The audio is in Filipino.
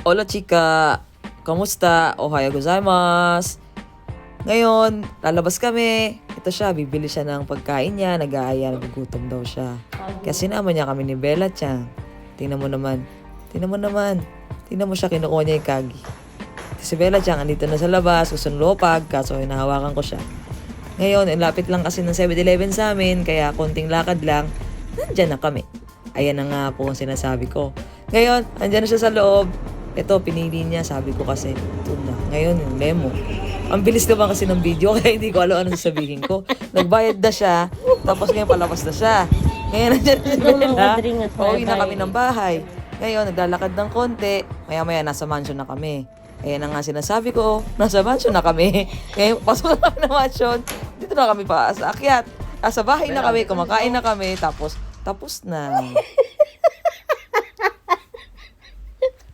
Hola chika! Kamusta? Ohayo gozaimasu! Ngayon, lalabas kami. Ito siya, bibili siya ng pagkain niya. Nag-aaya, nagugutom daw siya. Kasi naman niya kami ni Bella-chan. Tingnan mo naman. Tingnan mo siya, kinukuha niya yung kagi. Si Bella-chan, andito na sa labas. Gusto ng lopag, kaso hinahawakan ko siya. Ngayon, lapit lang kasi ng 7-Eleven sa amin. Kaya konting lakad lang. Nandyan na kami. Ayan na nga po ang sinasabi ko. Ngayon, andyan na siya sa loob. Ito, pinili niya. Sabi ko kasi, ito na. Ngayon, yung memo. Ang bilis naman kasi ng video, kaya hindi ko alam anong sasabihin ko. Nagbayad na siya, tapos ngayon palabas na siya. Ngayon, nandiyan na siya. Pauwi na kami ng bahay. Ngayon, naglalakad ng konti. Maya-maya, nasa mansion na kami. Ayan na nga sinasabi ko, nasa mansion na kami. Ngayon, pasok na kami ng mansion. Dito na kami pa sa akyat. Sa bahay na kami, kumakain na kami, tapos na.